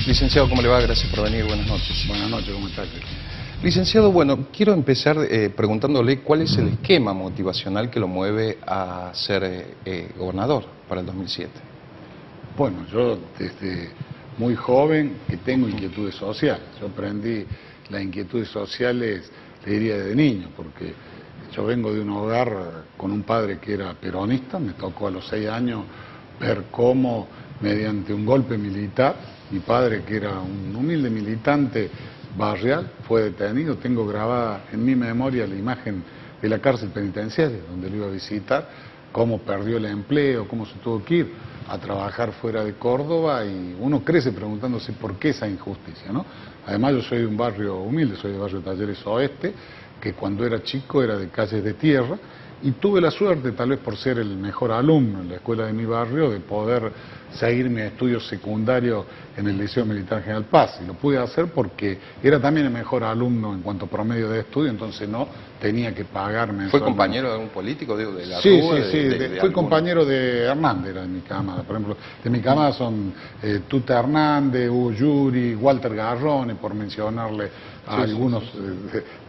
Licenciado, ¿cómo le va? Gracias por venir. Buenas noches. Buenas noches, ¿cómo estás? Licenciado, bueno, quiero empezar preguntándole cuál es el esquema motivacional que lo mueve a ser gobernador para el 2007. Bueno, yo desde muy joven que tengo inquietudes sociales. Yo aprendí las inquietudes sociales, le diría, desde niño, porque yo vengo de un hogar con un padre que era peronista. Me tocó a los 6 años ver cómo, mediante un golpe militar, mi padre, que era un humilde militante barrial, fue detenido. Tengo grabada en mi memoria la imagen de la cárcel penitenciaria, donde lo iba a visitar, cómo perdió el empleo, cómo se tuvo que ir a trabajar fuera de Córdoba, y uno crece preguntándose por qué esa injusticia, ¿no? Además, yo soy de un barrio humilde, soy del barrio Talleres Oeste, que cuando era chico era de calles de tierra, y tuve la suerte, tal vez por ser el mejor alumno en la escuela de mi barrio, de poder seguir mis estudios secundarios en el Liceo Militar General Paz. Y lo pude hacer porque era también el mejor alumno en cuanto a promedio de estudio, entonces no tenía que pagarme. ¿Fue compañero de algún político, digo, de la Sí, Rúa? Fui compañero de Hernández, era de mi camada. Por ejemplo, de mi camada son Tuta Hernández, Hugo Yuri, Walter Garrone, por mencionarle a algunos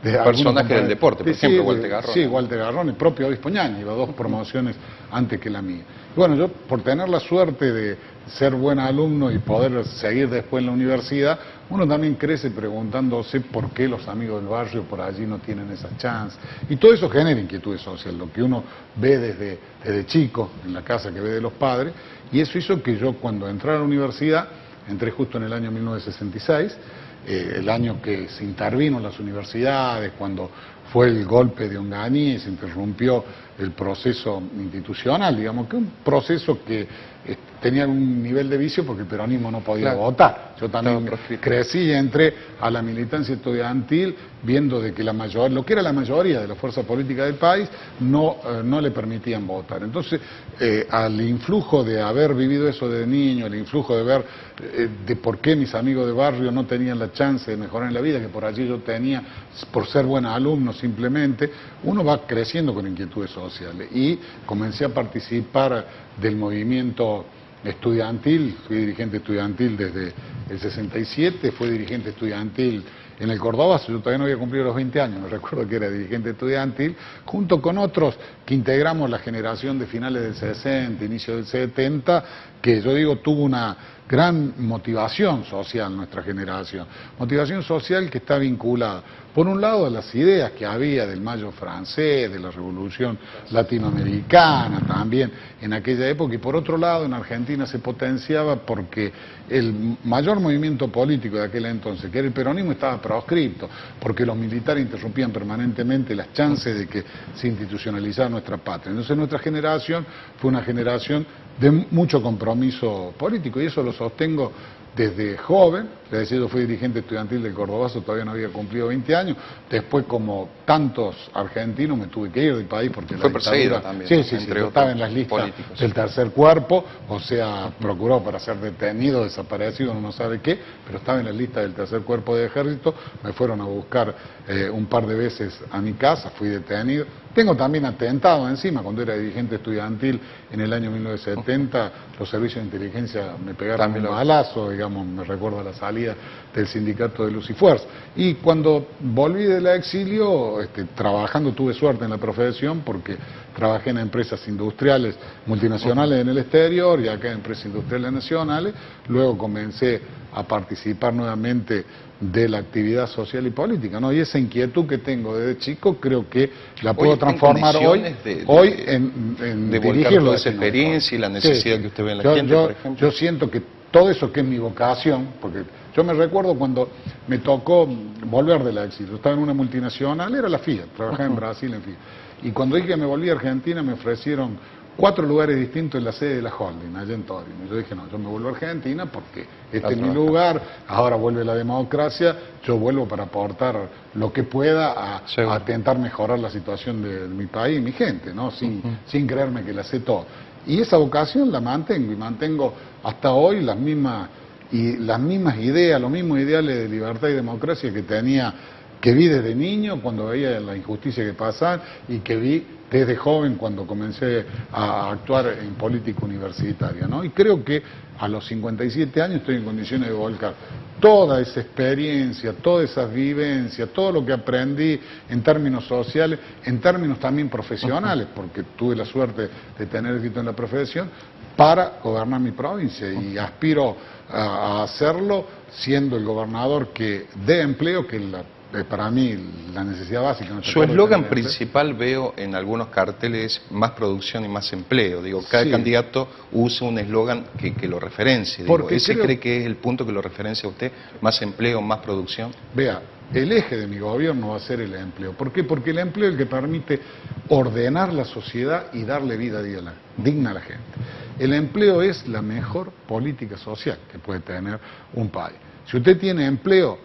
personajes del deporte, por ejemplo, Walter Garrone. Sí, Walter Garrone, el propio Obispo Ñañez, iba 2 promociones antes que la mía. Y bueno, yo por tener la suerte de ser buen alumno y poder seguir después en la universidad, uno también crece preguntándose por qué los amigos del barrio por allí no tienen esa chance. Y todo eso genera inquietud social, lo que uno ve desde chico, en la casa que ve de los padres, y eso hizo que yo, cuando entré a la universidad, entré justo en el año 1966, el año que se intervino en las universidades, cuando fue el golpe de Onganía y se interrumpió el proceso institucional, digamos que un proceso que tenía un nivel de vicio porque el peronismo no podía votar. Yo también crecí y entré a la militancia estudiantil viendo de que lo que era la mayoría de la fuerza política del país no le permitían votar. Entonces, al influjo de haber vivido eso de niño, el influjo de ver de por qué mis amigos de barrio no tenían la chance de mejorar en la vida, que por allí yo tenía, por ser buen alumno simplemente, uno va creciendo con inquietudes sociales. Y comencé a participar del movimiento estudiantil. Fui dirigente estudiantil desde el 67, fui dirigente estudiantil en el Cordobazo. Yo todavía no había cumplido los 20 años, me recuerdo que era dirigente estudiantil, junto con otros que integramos la generación de finales del 60, inicio del 70, que yo digo tuvo una gran motivación social nuestra generación. Motivación social que está vinculada, por un lado, a las ideas que había del Mayo francés, de la Revolución latinoamericana también en aquella época, y por otro lado, en Argentina se potenciaba porque el mayor movimiento político de aquel entonces, que era el peronismo, estaba proscripto, porque los militares interrumpían permanentemente las chances de que se institucionalizara nuestra patria. Entonces nuestra generación fue una generación de mucho compromiso político, y eso lo sostengo desde joven. Es decir, yo fui dirigente estudiantil del Cordobazo, todavía no había cumplido 20 años. Después, como tantos argentinos, me tuve que ir del país porque fue la perseguido dictadura... también. Sí, yo estaba en las listas políticos del tercer cuerpo, o sea, procuró para ser detenido, desaparecido, no sabe qué, pero estaba en la lista del tercer cuerpo de ejército. Me fueron a buscar un par de veces a mi casa, fui detenido. Tengo también atentado encima. Cuando era dirigente estudiantil en el año 1970, los servicios de inteligencia me pegaron un balazo, digamos, me recuerdo la salida del sindicato de Luz y Fuerza. Y cuando volví del exilio, trabajando, tuve suerte en la profesión porque trabajé en empresas industriales multinacionales en el exterior y acá en empresas industriales nacionales. Luego comencé a participar nuevamente de la actividad social y política, ¿no? Y esa inquietud que tengo desde chico creo que la puedo transformar hoy en dirigir toda esa experiencia y la necesidad que usted ve en la gente, por ejemplo. Yo siento que todo eso que es mi vocación, porque yo me recuerdo cuando me tocó volver del exilio, estaba en una multinacional, era la Fiat, trabajaba en Brasil en Fiat, y cuando dije que me volví a Argentina me ofrecieron 4 lugares distintos en la sede de la holding, allá en Torino. Yo dije, no, yo me vuelvo a Argentina porque este es mi lugar, ahora vuelve la democracia, yo vuelvo para aportar lo que pueda a intentar mejorar la situación de mi país y mi gente, ¿no? Sin creerme que la sé todo. Y esa vocación la mantengo, y mantengo hasta hoy las mismas ideas, los mismos ideales de libertad y democracia que tenía que vi desde niño cuando veía la injusticia que pasaban y que vi desde joven cuando comencé a actuar en política universitaria, ¿no? Y creo que a los 57 años estoy en condiciones de volcar toda esa experiencia, todas esas vivencias, todo lo que aprendí en términos sociales, en términos también profesionales, porque tuve la suerte de tener éxito en la profesión, para gobernar mi provincia y aspiro a hacerlo siendo el gobernador que dé empleo, que para mí la necesidad básica. Su eslogan principal veo en algunos carteles, más producción y más empleo. Digo, cada candidato usa un eslogan que lo referencie. Digo, ¿ese cree que es el punto que lo referencia a usted? ¿Más empleo, más producción? Vea, el eje de mi gobierno va a ser el empleo. ¿Por qué? Porque el empleo es el que permite ordenar la sociedad y darle vida digna a la gente. El empleo es la mejor política social que puede tener un país. Si usted tiene empleo,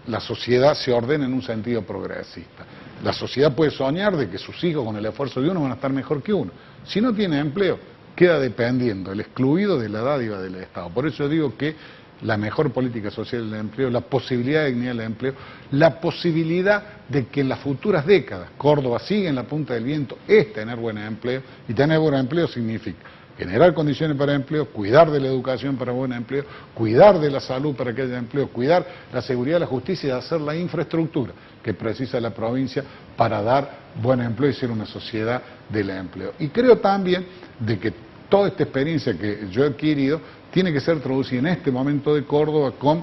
la sociedad se ordena en un sentido progresista. La sociedad puede soñar de que sus hijos con el esfuerzo de uno van a estar mejor que uno. Si no tiene empleo, queda dependiendo, el excluido de la dádiva del Estado. Por eso digo que la mejor política social del empleo, la posibilidad de dignidad del empleo, la posibilidad de que en las futuras décadas Córdoba siga en la punta del viento, es tener buen empleo, y tener buen empleo significa generar condiciones para el empleo, cuidar de la educación para buen empleo, cuidar de la salud para que haya empleo, cuidar la seguridad, la justicia y hacer la infraestructura que precisa la provincia para dar buen empleo y ser una sociedad del empleo. Y creo también de que toda esta experiencia que yo he adquirido tiene que ser traducida en este momento de Córdoba con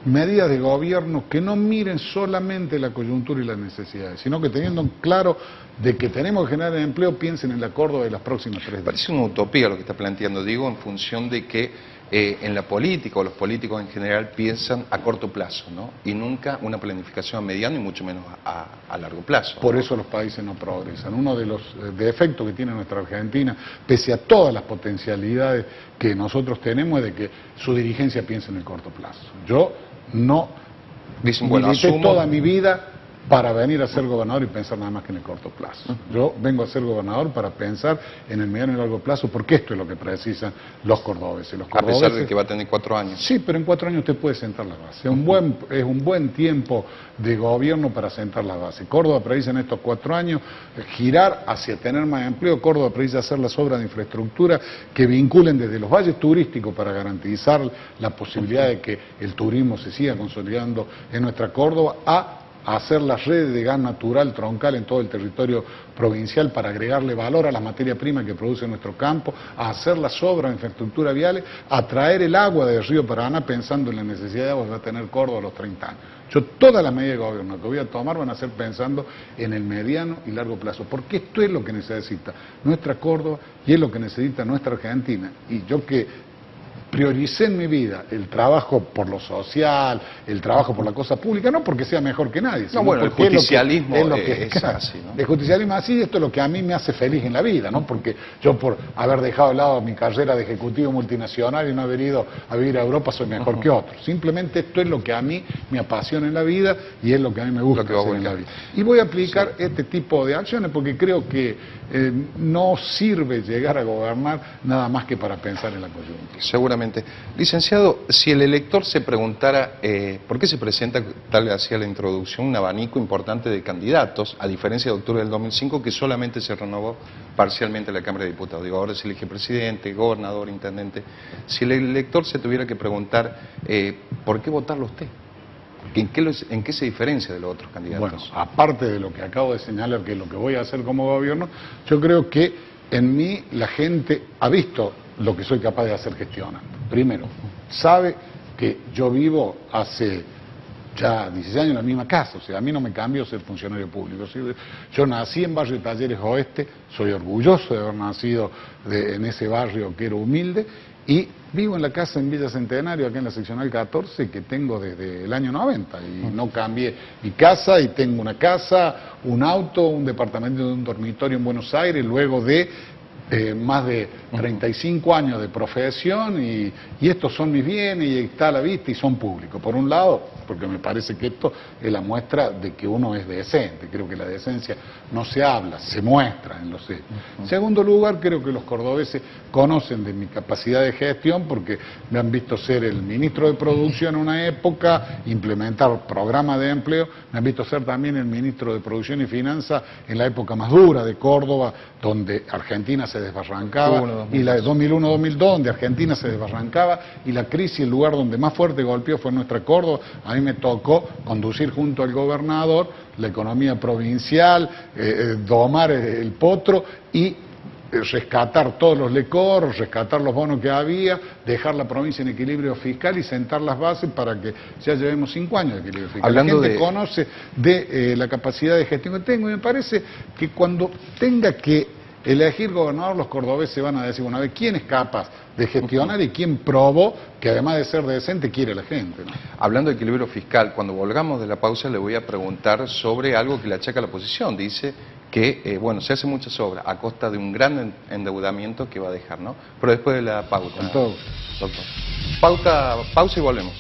medidas de gobierno que no miren solamente la coyuntura y las necesidades, sino que teniendo claro de que tenemos que generar empleo, piensen en la Córdoba de las próximas 3 décadas. Parece una utopía lo que está planteando, digo, en función de que en la política o los políticos en general piensan a corto plazo, ¿no? Y nunca una planificación a mediano y mucho menos a largo plazo. Por eso los países no progresan. Uno de los defectos que tiene nuestra Argentina, pese a todas las potencialidades que nosotros tenemos, es de que su dirigencia piensa en el corto plazo. Yo no milité toda mi vida para venir a ser gobernador y pensar nada más que en el corto plazo. Yo vengo a ser gobernador para pensar en el mediano y largo plazo, porque esto es lo que precisan los cordobeses. A pesar de que va a tener 4 años. Sí, pero en 4 años usted puede sentar la base. Es un buen tiempo de gobierno para sentar la base. Córdoba precisa en estos 4 años girar hacia tener más empleo. Córdoba precisa hacer las obras de infraestructura que vinculen desde los valles turísticos para garantizar la posibilidad de que el turismo se siga consolidando en nuestra Córdoba, a hacer las redes de gas natural troncal en todo el territorio provincial para agregarle valor a las materias primas que produce nuestro campo, a hacer las obras de infraestructura viales, a traer el agua del río Paraná pensando en la necesidad de agua que va a tener Córdoba a los 30 años. Yo todas las medidas de gobierno que voy a tomar van a ser pensando en el mediano y largo plazo, porque esto es lo que necesita nuestra Córdoba y es lo que necesita nuestra Argentina. Y yo que prioricé en mi vida el trabajo por lo social, el trabajo por la cosa pública, no porque sea mejor que nadie, sino bueno, porque el justicialismo es así, ¿no? El justicialismo es así, y esto es lo que a mí me hace feliz en la vida, ¿no? Porque yo, por haber dejado de lado mi carrera de ejecutivo multinacional y no haber ido a vivir a Europa, soy mejor que otros. Simplemente esto es lo que a mí me apasiona en la vida y es lo que a mí me gusta hacer en la vida. Y voy a aplicar este tipo de acciones porque creo que no sirve llegar a gobernar nada más que para pensar en la coyuntura. Seguramente. Licenciado, si el elector se preguntara por qué se presenta, tal vez hacía la introducción, un abanico importante de candidatos, a diferencia de octubre del 2005, que solamente se renovó parcialmente la Cámara de Diputados. Digo, ahora se elige presidente, gobernador, intendente. Si el elector se tuviera que preguntar por qué votarlo usted, ¿en qué se diferencia de los otros candidatos? Bueno, aparte de lo que acabo de señalar, que es lo que voy a hacer como gobierno, yo creo que en mí la gente ha visto lo que soy capaz de hacer gestionando. Primero, sabe que yo vivo hace ya 16 años en la misma casa, o sea, a mí no me cambió ser funcionario público. ¿Sí? Yo nací en Barrio Talleres Oeste, soy orgulloso de haber nacido en ese barrio que era humilde, y vivo en la casa en Villa Centenario, acá en la seccional 14, que tengo desde el año 90, y no cambié mi casa, y tengo una casa, un auto, un departamento de un dormitorio en Buenos Aires, luego de más de 35 años de profesión y estos son mis bienes y está a la vista y son públicos. Por un lado, porque me parece que esto es la muestra de que uno es decente. Creo que la decencia no se habla, se muestra en los hechos. En segundo lugar, creo que los cordobeses conocen de mi capacidad de gestión porque me han visto ser el ministro de Producción en una época, implementar programas de empleo, me han visto ser también el ministro de Producción y Finanzas en la época más dura de Córdoba, donde Argentina se desbarrancaba, y la de 2001-2002, donde Argentina se desbarrancaba, y la crisis, el lugar donde más fuerte golpeó fue nuestra Córdoba. A mí me tocó conducir junto al gobernador la economía provincial, domar el potro y rescatar todos los lecor, rescatar los bonos que había, dejar la provincia en equilibrio fiscal y sentar las bases para que ya llevemos 5 años de equilibrio fiscal. La gente conoce de la capacidad de gestión que tengo y me parece que cuando tenga que elegir gobernador, los cordobeses van a decir una vez quién es capaz de gestionar y quién probó que además de ser decente quiere la gente, ¿no? Hablando de equilibrio fiscal, cuando volgamos de la pausa le voy a preguntar sobre algo que le achaca la oposición. Dice que, bueno, se hace muchas obras a costa de un gran endeudamiento que va a dejar, ¿no? Pero después de la pauta. Con todo. Doctor. Pausa y volvemos.